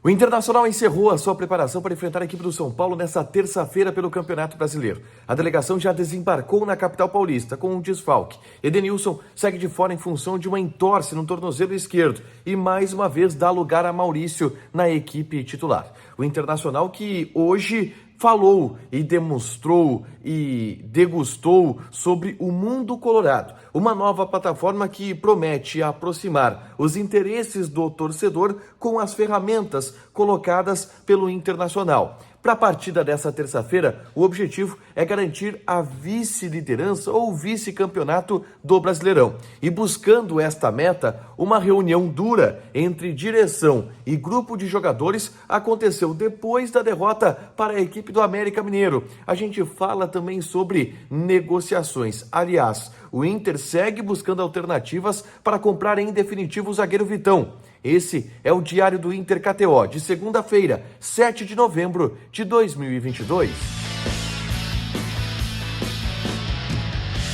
O Internacional encerrou a sua preparação para enfrentar a equipe do São Paulo nesta terça-feira pelo Campeonato Brasileiro. A delegação já desembarcou na capital paulista com um desfalque. Edenilson segue de fora em função de uma entorse no tornozelo esquerdo e mais uma vez dá lugar a Maurício na equipe titular. O Internacional que hoje falou e demonstrou e degustou sobre o Mundo Colorado, uma nova plataforma que promete aproximar os interesses do torcedor com as ferramentas colocadas pelo Internacional. Para a partida dessa terça-feira, o objetivo é garantir a vice-liderança ou vice-campeonato do Brasileirão. E buscando esta meta, uma reunião dura entre direção e grupo de jogadores aconteceu depois da derrota para a equipe do América Mineiro. A gente fala também sobre negociações. Aliás, o Inter segue buscando alternativas para comprar em definitivo o zagueiro Vitão. Esse é o Diário do Inter KTO, de segunda-feira, 7 de novembro de 2022.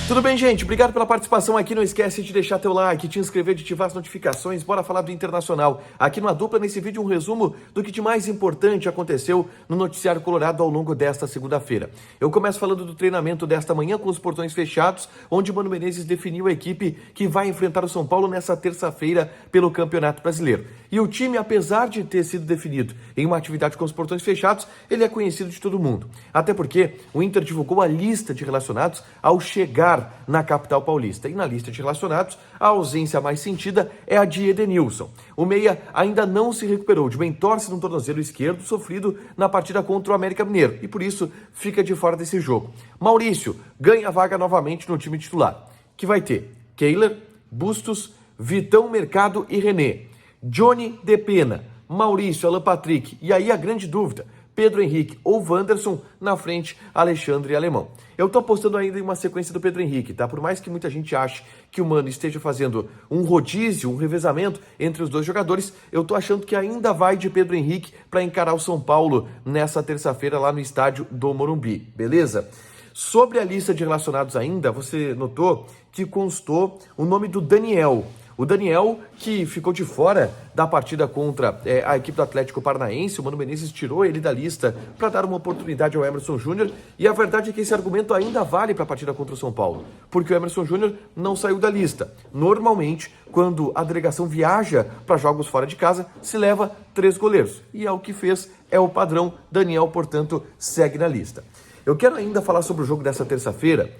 Tudo bem, gente? Obrigado pela participação aqui. Não esquece de deixar teu like, te inscrever, de ativar as notificações. Bora falar do Internacional. Aqui no A Dupla, nesse vídeo, um resumo do que de mais importante aconteceu no noticiário colorado ao longo desta segunda-feira. Eu começo falando do treinamento desta manhã com os portões fechados, onde Mano Menezes definiu a equipe que vai enfrentar o São Paulo nessa terça-feira pelo Campeonato Brasileiro. E o time, apesar de ter sido definido em uma atividade com os portões fechados, ele é conhecido de todo mundo. Até porque o Inter divulgou a lista de relacionados ao chegar na capital paulista. E na lista de relacionados, a ausência mais sentida é a de Edenilson. O meia ainda não se recuperou de uma entorse no tornozelo esquerdo sofrido na partida contra o América Mineiro e por isso fica de fora desse jogo. Maurício ganha vaga novamente no time titular, que vai ter Kehler, Bustos, Vitão, Mercado e René, Johnny de Pena, Maurício, Alan Patrick e aí a grande dúvida, Pedro Henrique ou Wanderson, na frente, Alexandre e Alemão. Eu tô apostando ainda em uma sequência do Pedro Henrique, tá? Por mais que muita gente ache que o Mano esteja fazendo um rodízio, um revezamento entre os dois jogadores, eu tô achando que ainda vai de Pedro Henrique para encarar o São Paulo nessa terça-feira lá no estádio do Morumbi, beleza? Sobre a lista de relacionados ainda, você notou que constou o nome do Daniel. O Daniel, que ficou de fora da partida contra a equipe do Atlético Paranaense, o Mano Menezes tirou ele da lista para dar uma oportunidade ao Emerson Júnior, e a verdade é que esse argumento ainda vale para a partida contra o São Paulo, porque o Emerson Júnior não saiu da lista. Normalmente, quando a delegação viaja para jogos fora de casa, se leva 3 goleiros, e é o que fez, é o padrão. Daniel, portanto, segue na lista. Eu quero ainda falar sobre o jogo dessa terça-feira,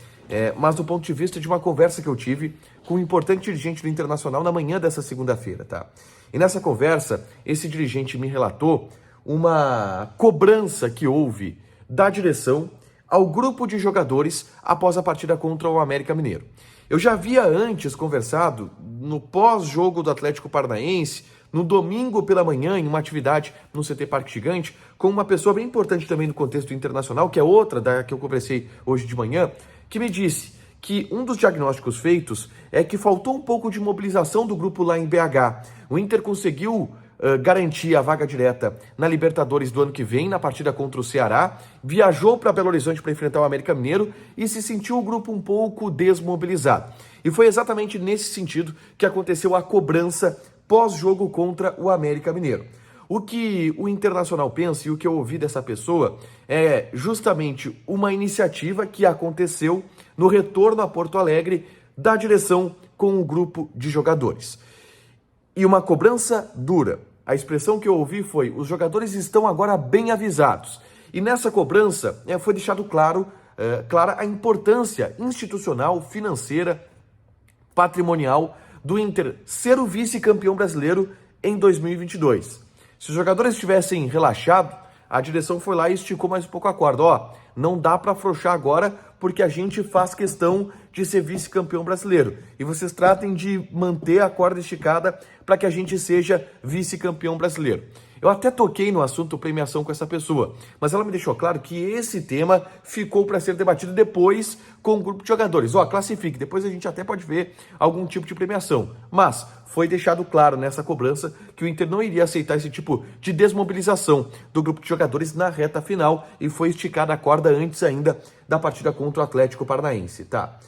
mas do ponto de vista de uma conversa que eu tive com um importante dirigente do Internacional na manhã dessa segunda-feira, tá? E nessa conversa, esse dirigente me relatou uma cobrança que houve da direção ao grupo de jogadores após a partida contra o América Mineiro. Eu já havia antes conversado no pós-jogo do Atlético Paranaense, no domingo pela manhã, em uma atividade no CT Parque Gigante, com uma pessoa bem importante também no contexto internacional, que é outra da que eu conversei hoje de manhã, que me disse que um dos diagnósticos feitos é que faltou um pouco de mobilização do grupo lá em BH. O Inter conseguiu garantir a vaga direta na Libertadores do ano que vem, na partida contra o Ceará, viajou para Belo Horizonte para enfrentar o América Mineiro e se sentiu o grupo um pouco desmobilizado. E foi exatamente nesse sentido que aconteceu a cobrança pós-jogo contra o América Mineiro. O que o Internacional pensa e o que eu ouvi dessa pessoa é justamente uma iniciativa que aconteceu no retorno a Porto Alegre da direção com o grupo de jogadores. E uma cobrança dura. A expressão que eu ouvi foi: os jogadores estão agora bem avisados. E nessa cobrança foi deixado clara a importância institucional, financeira, patrimonial do Inter ser o vice-campeão brasileiro em 2022. Se os jogadores tivessem relaxado, a direção foi lá e esticou mais um pouco a corda. Não dá para afrouxar agora porque a gente faz questão de ser vice-campeão brasileiro. E vocês tratem de manter a corda esticada para que a gente seja vice-campeão brasileiro. Eu até toquei no assunto premiação com essa pessoa, mas ela me deixou claro que esse tema ficou para ser debatido depois com o grupo de jogadores. Classifique, depois a gente até pode ver algum tipo de premiação. Mas foi deixado claro nessa cobrança que o Inter não iria aceitar esse tipo de desmobilização do grupo de jogadores na reta final e foi esticada a corda antes ainda da partida contra o Atlético Paranaense, tá?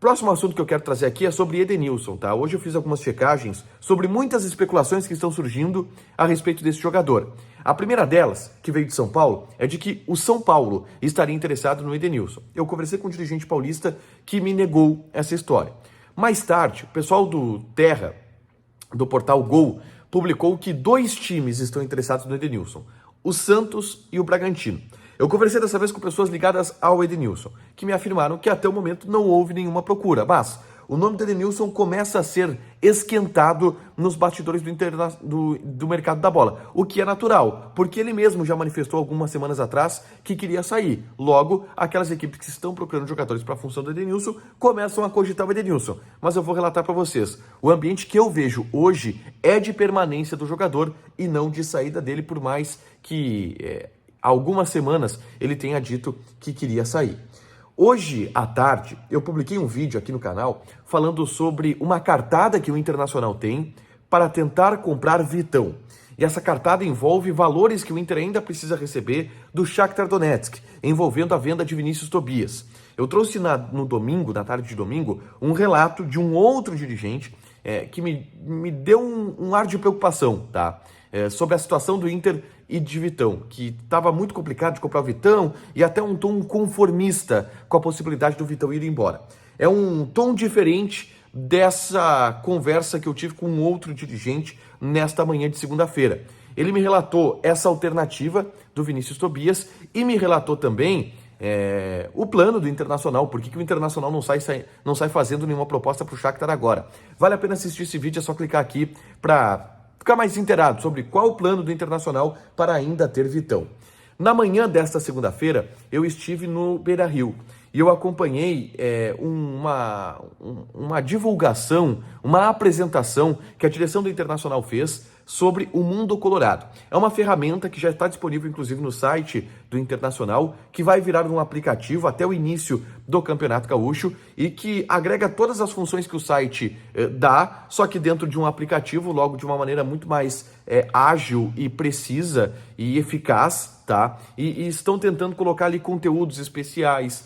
Próximo assunto que eu quero trazer aqui é sobre Edenilson, tá? Hoje eu fiz algumas checagens sobre muitas especulações que estão surgindo a respeito desse jogador. A primeira delas, que veio de São Paulo, é de que o São Paulo estaria interessado no Edenilson. Eu conversei com um dirigente paulista que me negou essa história. Mais tarde, o pessoal do Terra, do portal Gol, publicou que 2 times estão interessados no Edenilson, o Santos e o Bragantino. Eu conversei dessa vez com pessoas ligadas ao Edenilson, que me afirmaram que até o momento não houve nenhuma procura, mas o nome do Edenilson começa a ser esquentado nos bastidores do mercado da bola, o que é natural, porque ele mesmo já manifestou algumas semanas atrás que queria sair. Logo, aquelas equipes que estão procurando jogadores para a função do Edenilson começam a cogitar o Edenilson. Mas eu vou relatar para vocês, o ambiente que eu vejo hoje é de permanência do jogador e não de saída dele, por mais que há algumas semanas ele tenha dito que queria sair. Hoje à tarde, eu publiquei um vídeo aqui no canal falando sobre uma cartada que o Internacional tem para tentar comprar Vitão. E essa cartada envolve valores que o Inter ainda precisa receber do Shakhtar Donetsk, envolvendo a venda de Vinícius Tobias. Eu trouxe no domingo, na tarde de domingo, um relato de um outro dirigente que me deu um ar de preocupação, tá? Sobre a situação do Inter e de Vitão, que estava muito complicado de comprar o Vitão e até um tom conformista com a possibilidade do Vitão ir embora. É um tom diferente dessa conversa que eu tive com um outro dirigente nesta manhã de segunda-feira. Ele me relatou essa alternativa do Vinícius Tobias e me relatou também o plano do Internacional, por que o Internacional não sai fazendo nenhuma proposta para o Shakhtar agora. Vale a pena assistir esse vídeo, é só clicar aqui para ficar mais inteirado sobre qual o plano do Internacional para ainda ter Vitão. Na manhã desta segunda-feira, eu estive no Beira-Rio e eu acompanhei uma divulgação, uma apresentação que a direção do Internacional fez sobre o Mundo Colorado. É uma ferramenta que já está disponível, inclusive, no site do Internacional, que vai virar um aplicativo até o início do Campeonato Gaúcho e que agrega todas as funções que o site dá, só que dentro de um aplicativo, logo de uma maneira muito mais ágil e precisa e eficaz, tá? E estão tentando colocar ali conteúdos especiais,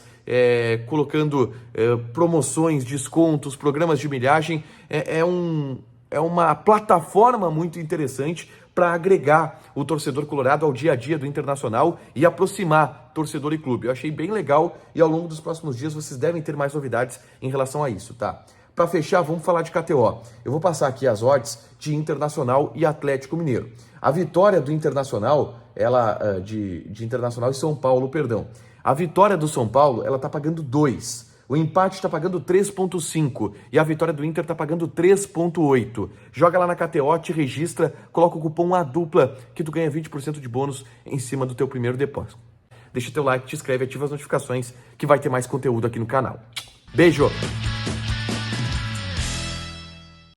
colocando promoções, descontos, programas de milhagem. É uma plataforma muito interessante para agregar o torcedor colorado ao dia a dia do Internacional e aproximar torcedor e clube. Eu achei bem legal e ao longo dos próximos dias vocês devem ter mais novidades em relação a isso, tá? Para fechar, vamos falar de KTO. Eu vou passar aqui as odds de Internacional e Atlético Mineiro. A vitória do Internacional, de Internacional e São Paulo, perdão. A vitória do São Paulo, ela tá pagando 2. O empate está pagando 3,5 e a vitória do Inter está pagando 3,8. Joga lá na KTO, te registra, coloca o cupom ADUPLA que tu ganha 20% de bônus em cima do teu primeiro depósito. Deixa teu like, te inscreve, ativa as notificações que vai ter mais conteúdo aqui no canal. Beijo!